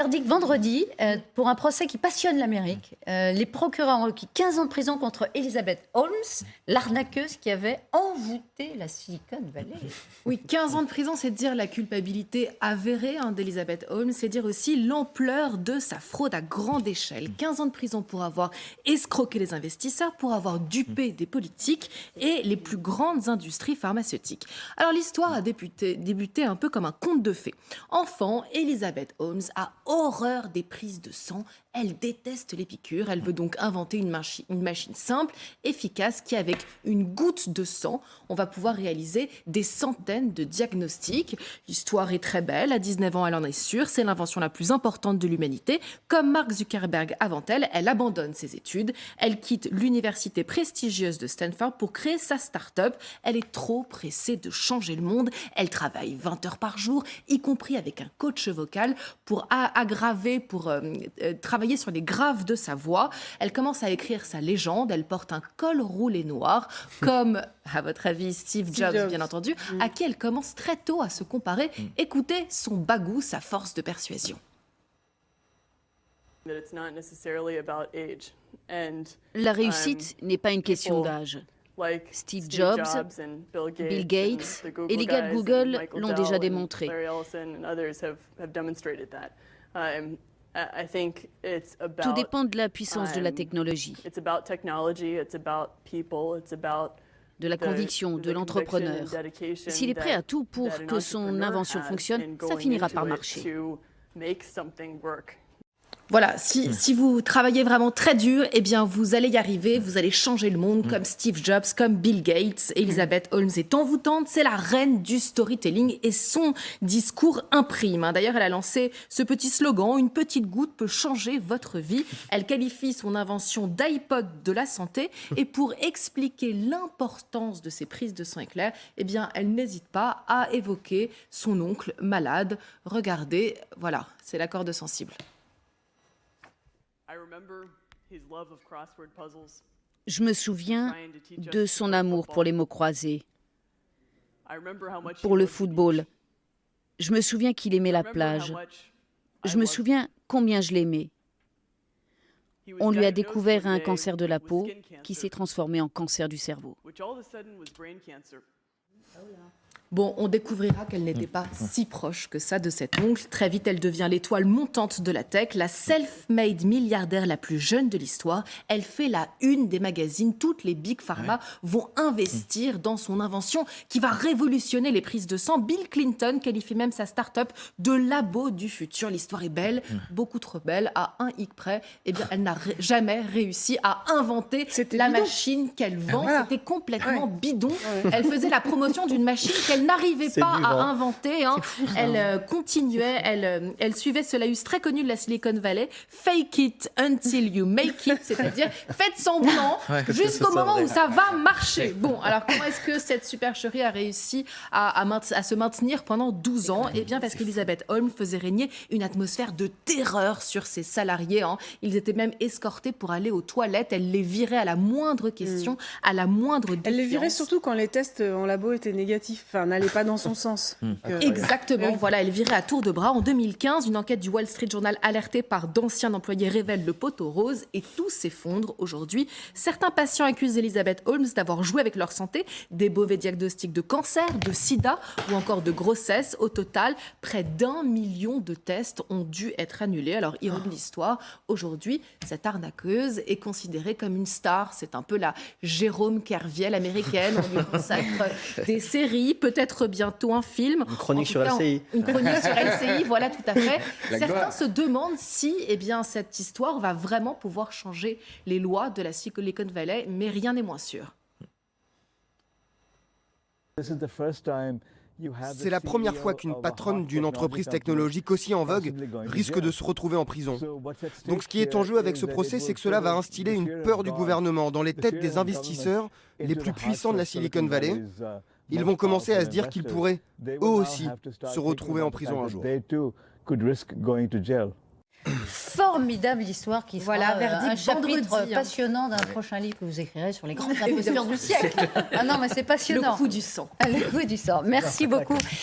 Verdict vendredi pour un procès qui passionne l'Amérique. Les procureurs ont requis 15 ans de prison contre Elizabeth Holmes, l'arnaqueuse qui avait envoûté la Silicon Valley. Oui, 15 ans de prison, c'est dire la culpabilité avérée d'Elizabeth Holmes, c'est dire aussi l'ampleur de sa fraude à grande échelle. 15 ans de prison pour avoir escroqué les investisseurs, pour avoir dupé des politiques et les plus grandes industries pharmaceutiques. Alors l'histoire a débuté un peu comme un conte de fées. Enfant, Elizabeth Holmes a horreur des prises de sang. Elle déteste les piqûres. Elle veut donc inventer une machine simple, efficace, qui, avec une goutte de sang, on va pouvoir réaliser des centaines de diagnostics. L'histoire est très belle. À 19 ans, elle en est sûre. C'est l'invention la plus importante de l'humanité. Comme Mark Zuckerberg avant elle, elle abandonne ses études. Elle quitte l'université prestigieuse de Stanford pour créer sa start-up. Elle est trop pressée de changer le monde. Elle travaille 20 heures par jour, y compris avec un coach vocal pour aggraver, pour travailler sur les graves de sa voix. Elle commence à écrire sa légende. Elle porte un col roulé noir, comme, à votre avis, Steve Jobs, bien entendu, à qui elle commence très tôt à se comparer. Écoutez son bagou, sa force de persuasion. La réussite n'est pas une question d'âge. Steve Jobs, Bill Gates et les gars de Google l'ont déjà démontré. Tout dépend de la puissance de la technologie, de la conviction de l'entrepreneur. S'il est prêt à tout pour que son invention fonctionne, ça finira par marcher. Voilà, si vous travaillez vraiment très dur, eh bien vous allez y arriver, vous allez changer le monde comme Steve Jobs, comme Bill Gates. Elizabeth Holmes est envoûtante, c'est la reine du storytelling et son discours imprime. D'ailleurs, elle a lancé ce petit slogan, une petite goutte peut changer votre vie. Elle qualifie son invention d'iPod de la santé et pour expliquer l'importance de ces prises de sang éclair, eh bien elle n'hésite pas à évoquer son oncle malade. Regardez, voilà, c'est la corde sensible. Je me souviens de son amour pour les mots croisés, pour le football. Je me souviens qu'il aimait la plage. Je me souviens combien je l'aimais. On lui a découvert un cancer de la peau qui s'est transformé en cancer du cerveau. Bon, on découvrira qu'elle n'était pas si proche que ça de cet oncle. Très vite, elle devient l'étoile montante de la tech, la self-made milliardaire la plus jeune de l'histoire. Elle fait la une des magazines. Toutes les big pharma vont investir dans son invention qui va révolutionner les prises de sang. Bill Clinton qualifie même sa start-up de labo du futur. L'histoire est belle, beaucoup trop belle, à un hic près. Eh bien, elle n'a jamais réussi à inventer la machine qu'elle vend. C'était complètement bidon. Elle faisait la promotion d'une machine qu'elle n'arrivait pas à inventer. Elle continuait, elle suivait ce laïus très connu de la Silicon Valley, fake it until you make it, c'est-à-dire faites semblant jusqu'au moment où ça va marcher. Bon, alors comment est-ce que cette supercherie a réussi à se maintenir pendant 12 ans? Eh bien parce qu'Elizabeth Holmes faisait régner une atmosphère de terreur sur ses salariés. Ils étaient même escortés pour aller aux toilettes. Elle les virait à la moindre question, à la moindre défiance. Elle les virait surtout quand les tests en labo étaient négatifs. Enfin, n'allait pas dans son sens. Exactement, voilà, elle virait à tour de bras. En 2015, une enquête du Wall Street Journal alertée par d'anciens employés révèle le poteau rose et tout s'effondre aujourd'hui. Certains patients accusent Elizabeth Holmes d'avoir joué avec leur santé, des mauvais diagnostics de cancer, de sida ou encore de grossesse. Au total, près d'1 million de tests ont dû être annulés. Alors, ironie de l'histoire, aujourd'hui, cette arnaqueuse est considérée comme une star. C'est un peu la Jérôme Kerviel américaine. On lui consacre des séries, peut-être bientôt un film. Une chronique sur LCI. Une chronique sur LCI, voilà, tout à fait. Certains se demandent si cette histoire va vraiment pouvoir changer les lois de la Silicon Valley, mais rien n'est moins sûr. C'est la première fois qu'une patronne d'une entreprise technologique aussi en vogue risque de se retrouver en prison. Donc ce qui est en jeu avec ce procès, c'est que cela va instiller une peur du gouvernement dans les têtes des investisseurs les plus puissants de la Silicon Valley. Ils vont commencer à se dire qu'ils pourraient, eux aussi, se retrouver en prison un jour. Formidable histoire qui sera verdict un chapitre vendredi, passionnant d'un prochain livre que vous écrirez sur les grands imposteurs du siècle. Ah non, mais c'est passionnant. Le coup du sang. Le coup du sang. Merci beaucoup.